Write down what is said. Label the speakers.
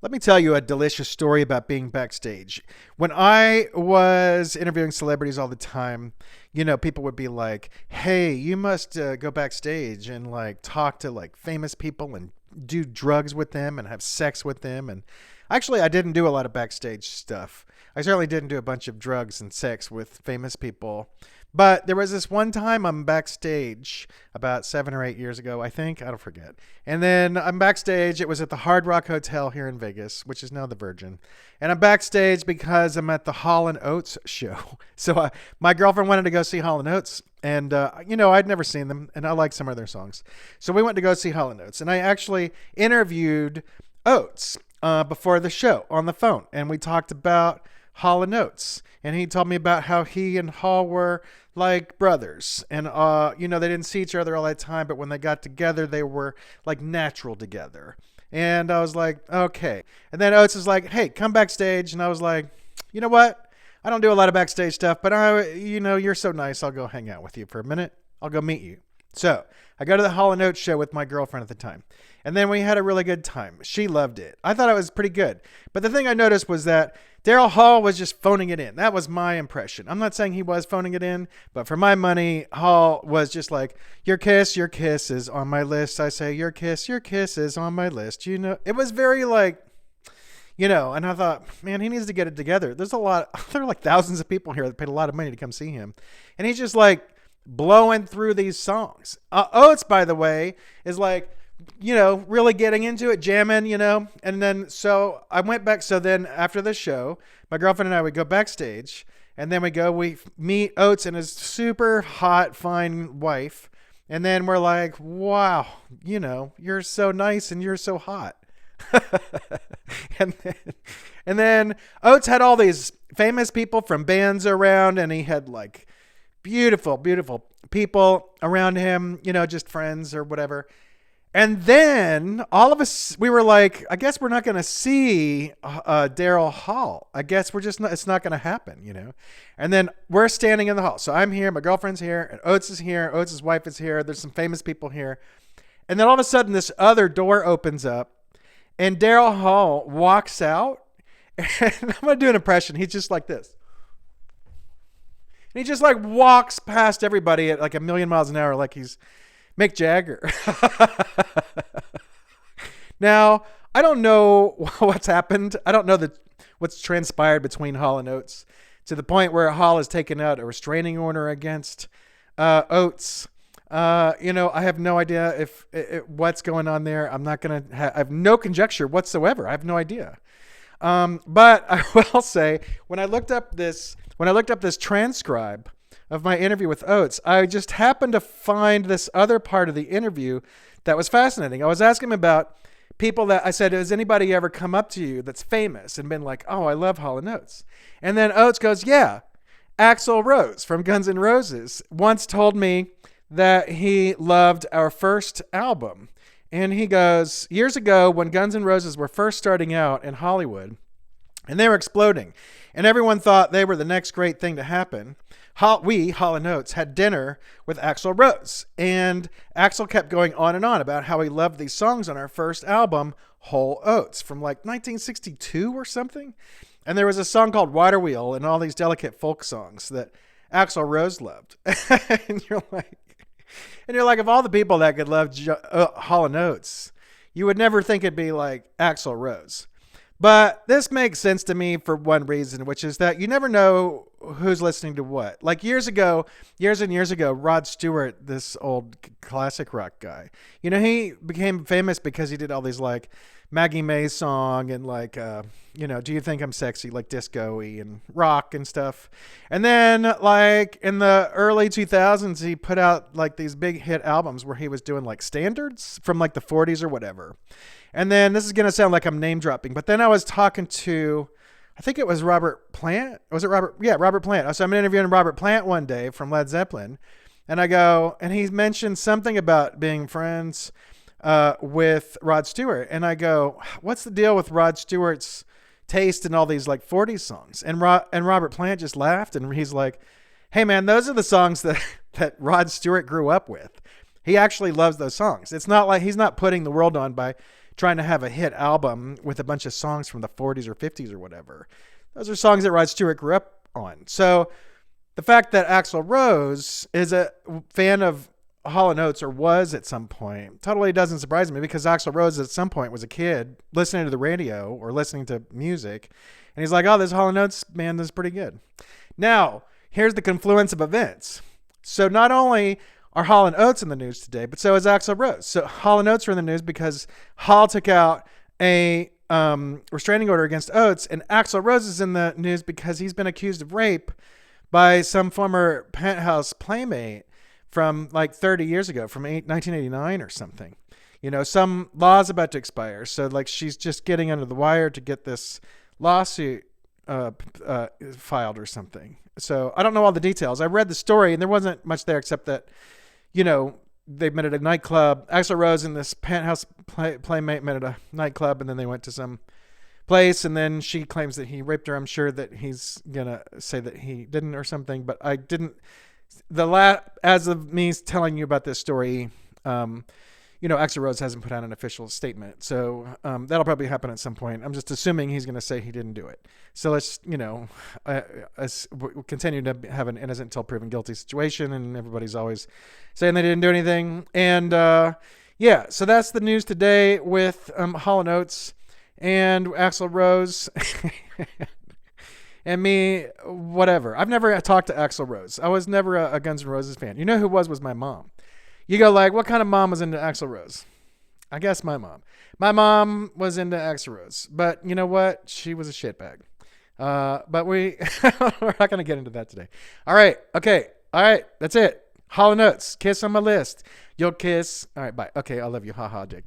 Speaker 1: Let me tell you a delicious story about being backstage. When I was interviewing celebrities all the time, people would be like, "Hey, you must go backstage and like talk to like famous people and do drugs with them and have sex with them." And actually, I didn't do a lot of backstage stuff. I certainly didn't do a bunch of drugs and sex with famous people. But there was this one time I'm backstage about 7 or 8 years ago, I think. I don't forget. And then I'm backstage. It was at the Hard Rock Hotel here in Vegas, which is now the Virgin. And I'm backstage because I'm at the Hall Oates show. So my girlfriend wanted to go see Hall Oates. And, I'd never seen them. And I like some of their songs. So we went to go see Hall Oates. And I actually interviewed Oates before the show on the phone. And we talked about Hall Oates. And he told me about how he and Hall were like brothers. And, they didn't see each other all that time, but when they got together, they were like natural together. And I was like, okay. And then Oates is like, hey, come backstage. And I was like, you know what? I don't do a lot of backstage stuff, but you're so nice. I'll go hang out with you for a minute. I'll go meet you. So I go to the Hall Oates show with my girlfriend at the time. And then we had a really good time. She loved it. I thought it was pretty good. But the thing I noticed was that Daryl Hall was just phoning it in. That was my impression. I'm not saying he was phoning it in, but for my money, Hall was just like, your kiss is on my list. I say, your kiss is on my list. It was very like, and I thought, man, he needs to get it together. There are like thousands of people here that paid a lot of money to come see him. And he's just like blowing through these songs. Oates, by the way, is like, really getting into it, jamming, and then so I went back. So then after the show, my girlfriend and I would go backstage, and then we meet Oates and his super hot, fine wife. And then we're like, wow, you're so nice and you're so hot. and then Oates had all these famous people from bands around, and he had like beautiful, beautiful people around him, just friends or whatever. And then all of us, we were like, I guess we're not going to see Daryl Hall. I guess it's not going to happen, And then we're standing in the hall. So I'm here, my girlfriend's here, and Oates is here. Oates' wife is here. There's some famous people here. And then all of a sudden, this other door opens up, and Daryl Hall walks out. And I'm going to do an impression. He's just like this. And he just like walks past everybody at like a million miles an hour like he's Mick Jagger. Now, I don't know what's happened. I don't know what's transpired between Hall and Oates to the point where Hall has taken out a restraining order against Oates. I have no idea if what's going on there. I'm not going to I have no conjecture whatsoever. I have no idea. But I will say when I looked up this transcribe of my interview with Oates, I just happened to find this other part of the interview that was fascinating. I was asking him about people that I said, has anybody ever come up to you that's famous and been like, oh, I love Hall & Oates? And then Oates goes, yeah, Axl Rose from Guns N' Roses once told me that he loved our first album. And he goes, years ago when Guns N' Roses were first starting out in Hollywood and they were exploding and everyone thought they were the next great thing to happen, Hall & Oates, had dinner with Axl Rose. And Axl kept going on and on about how he loved these songs on our first album, Hall Oates, from like 1962 or something. And there was a song called Water Wheel and all these delicate folk songs that Axl Rose loved. and you're like, of all the people that could love Hall & Oates, you would never think it'd be like Axl Rose. But this makes sense to me for one reason, which is that you never know who's listening to what. Like years and years ago, Rod Stewart, this old classic rock guy, he became famous because he did all these like Maggie May song and like, Do You Think I'm Sexy, like disco-y and rock and stuff. And then like in the early 2000s, he put out like these big hit albums where he was doing like standards from like the 40s or whatever. And then this is going to sound like I'm name dropping, but then I was talking to, I think it was Robert Plant. Was it Robert? Yeah, Robert Plant. So I'm interviewing Robert Plant one day from Led Zeppelin. And I go, and he mentioned something about being friends with Rod Stewart. And I go, what's the deal with Rod Stewart's taste in all these like 40s songs? And Robert Plant just laughed and he's like, hey man, those are the songs that Rod Stewart grew up with. He actually loves those songs. It's not like he's not putting the world on by trying to have a hit album with a bunch of songs from the 40s or 50s or whatever. Those are songs that Rod Stewart grew up on. So the fact that Axl Rose is a fan of Hall & Oates, or was at some point, totally doesn't surprise me, because Axl Rose at some point was a kid listening to the radio or listening to music, and he's like, oh, this Hall & Oates band is pretty good. Now, here's the confluence of events. So not only are Hall & Oates in the news today, but so is Axl Rose. So Hall & Oates are in the news because Hall took out a restraining order against Oates, and Axl Rose is in the news because he's been accused of rape by some former Penthouse playmate from like 30 years ago, from 1989 or something. You know, some law's about to expire. So like she's just getting under the wire to get this lawsuit filed or something. So I don't know all the details. I read the story and there wasn't much there except that, you know, they met at a nightclub. Axl Rose and this Penthouse playmate met at a nightclub, and then they went to some place, and then she claims that he raped her. I'm sure that he's going to say that he didn't or something, but I didn't. As of me telling you about this story, you know, Axl Rose hasn't put out an official statement. So that'll probably happen at some point. I'm just assuming he's going to say he didn't do it. So let's, you know, we'll continue to have an innocent until proven guilty situation, and everybody's always saying they didn't do anything. And yeah, so that's the news today with Hall & Oates and Axl Rose. And me, whatever. I've never talked to Axl Rose. I was never a Guns N' Roses fan. You know who was my mom. You go like, what kind of mom was into Axl Rose? I guess my mom. My mom was into Axl Rose. But you know what? She was a shitbag. But we're not going to get into that today. All right. Okay. All right. That's it. Hall & Oates. Kiss on my list. You'll kiss. All right. Bye. Okay. I love you. Ha ha, dick.